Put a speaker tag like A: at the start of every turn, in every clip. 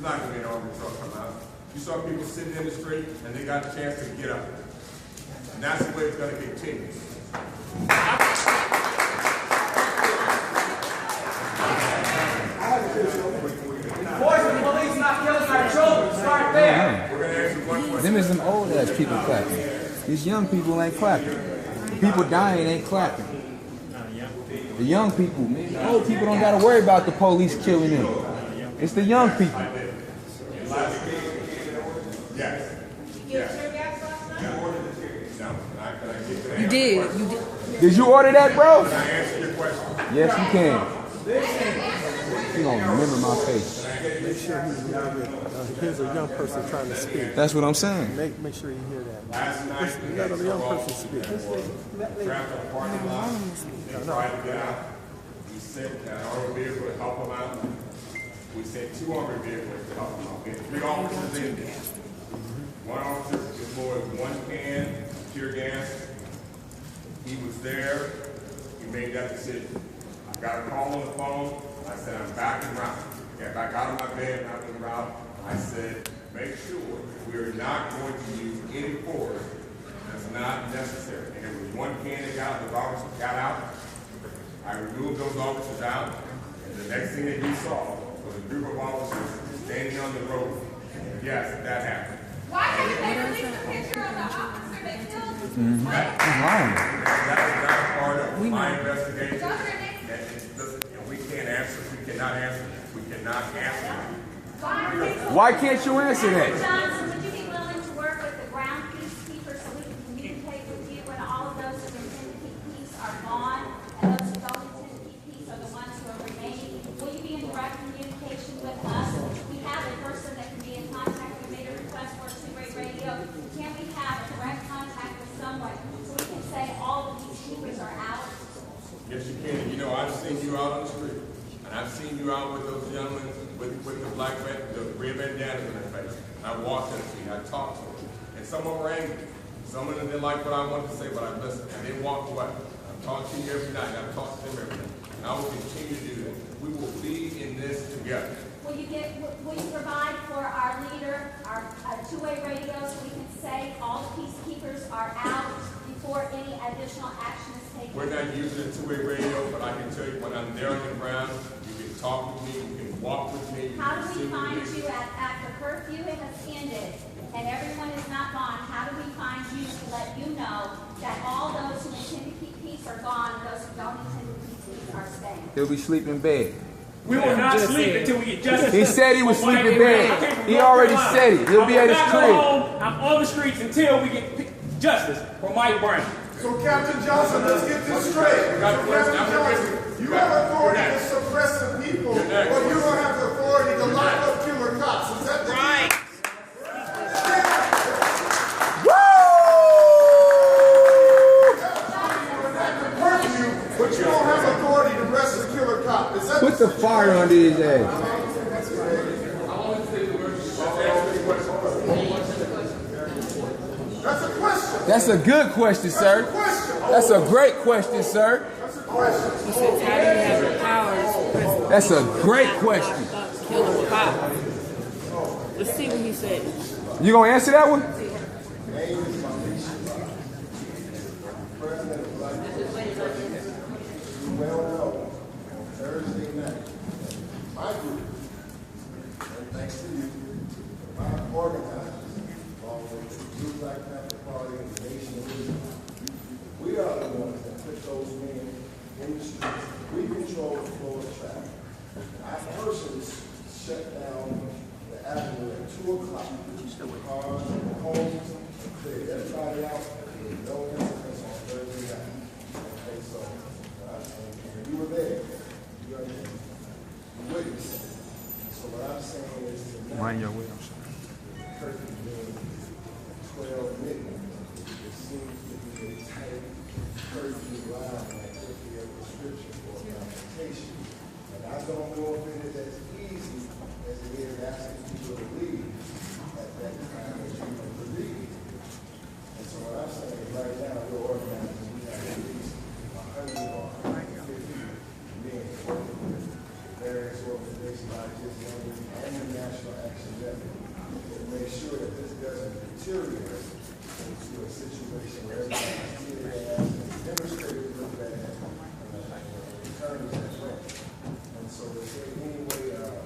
A: There's not going to be an armored truck come out. You saw people sitting in the street and they got a chance to get up. And that's the way it's going to continue.
B: Boys, the police not killing our children. Start there.
A: We're going to answer one question.
C: Them is them old ass people clapping. These young people ain't clapping. The people dying ain't clapping. The young people, man. The old people don't gotta worry about the police killing them. It's the young people.
A: Yes.
D: You did.
C: Did you order that, bro?
A: Can I answer your question?
C: Yes, you can. You gonna remember my face.
E: Make sure here's a young person trying to speak.
C: That's what I'm saying.
E: Make sure you hear that.
A: Last night,
E: You got a young person speak.
A: trapped a parking lot. They tried to get out. We sent an armored vehicle to help them out. We sent 2 armored vehicles to help them out. We had 3 officers in there. One officer deployed 1 can of tear gas. He was there. He made that decision. I got a call on the phone. I said, I'm back en route. Got back out of my bed, back en route. I said, make sure we're not going to use any force that's not necessary. And there was 1 can that the officers got out. I removed those officers out. And the next thing that you saw was a group of officers standing on the road. Yes, that happened.
F: Why didn't they release a picture of the officer that killed him?
A: That is not part of my investigation. And we can't answer. We cannot answer. We cannot answer.
C: Why can't you answer that?
F: Johnson, would you be willing to work with the ground peacekeepers so we can communicate with you when all of those who intend to keep peace are gone and those who don't intend to keep peace are the ones who are remaining? Will you be in direct communication with us? We have a person that can be in contact. We made a request for a 2-way radio. Can we have a direct contact with someone so we can say all the peacekeepers are out?
A: Yes, you can. You know, I've seen you out on the street, and I've seen you out with those gentlemen with the black men, the red bandanas in their face. And I walked in the street. I talked to them, and some of them were angry. Some of them didn't like what I wanted to say, but I listened, and they walked away. I've talked to you every night. I've talked to them every night, and I will continue to do that. We will be in this together.
F: Will you provide for our leader, our 2-way radio so we can say all the peacekeepers are out before any additional action is taken?
A: We're not using a 2-way radio, but I can tell you when I'm there on the ground, you can talk with me, you can walk with me.
F: How do we find you after curfew has ended and everyone is not gone? How do we find you to let you know that all those who intend to keep peace are gone and those who don't intend to keep peace are staying?
C: He'll be sleeping in bed.
B: We will not sleep until we get justice.
C: He said he would sleep in bed. He already said it. He'll be at his crib.
B: I'm on the streets until we get justice for Mike Brown.
G: So, Captain Johnson, let's get this straight. Captain Johnson, you have authority to suppress the people, but you don't have the authority to lock up killer cops. Is that the right? But you don't have authority to arrest a killer cop. Is that
C: Put the fire under his ass.
G: That's a question.
C: That's a good question, sir. That's a great question, sir.
G: That's a question.
D: He says, how do you have the power to suppress
C: That's a great question.
D: killer cop? Let's see what he said.
C: You gonna answer that one?
G: Well known on Thursday night, my group, and thanks to you, my organizers, along with the Blue Black Panther Party and the Nation of Islam, we are the ones that put those men in the streets. We control the flow of traffic. I personally shut down the avenue at 2 o'clock. Cars and homes, and cleared everybody out. There was no incidents on Thursday night. Okay, so you were there. You are there. You witnessed. So what I'm saying is tonight,
C: Mind your way, I'm sorry.
G: curfew being 12 midnight, it seems to be a tight curfew line like if we have a prescription for a consultation. And I don't know if it is as easy as it is asking people to leave at that time that you can believe. And so what I'm saying is right now, we're organizing, we have at least 100 or 150 men working with various organizations like this and the National Action action method to make sure that this doesn't deteriorate into a situation where everybody's sitting there and demonstrators look bad, attorneys as well. And so is there any way that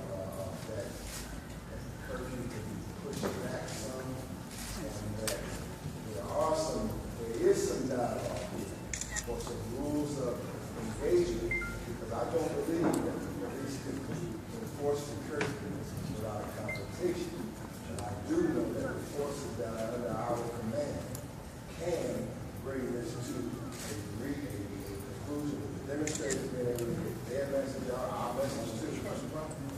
G: curfew can be pushed back some, and that there is some dialogue here for some rules of engagement, because I don't believe that the police can enforce the curfew without a confrontation. And I do know that the forces that are under our command can bring this to a conclusion with the demonstrators being able to get their message out, our message too,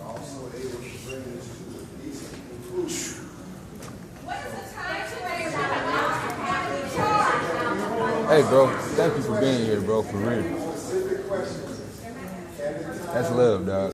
G: also able to bring this to a decent conclusion.
F: What is the time frame that allows for having charge?
C: Hey, bro, thank you for being here, bro, for real.
G: Specific questions.
C: That's love, dog.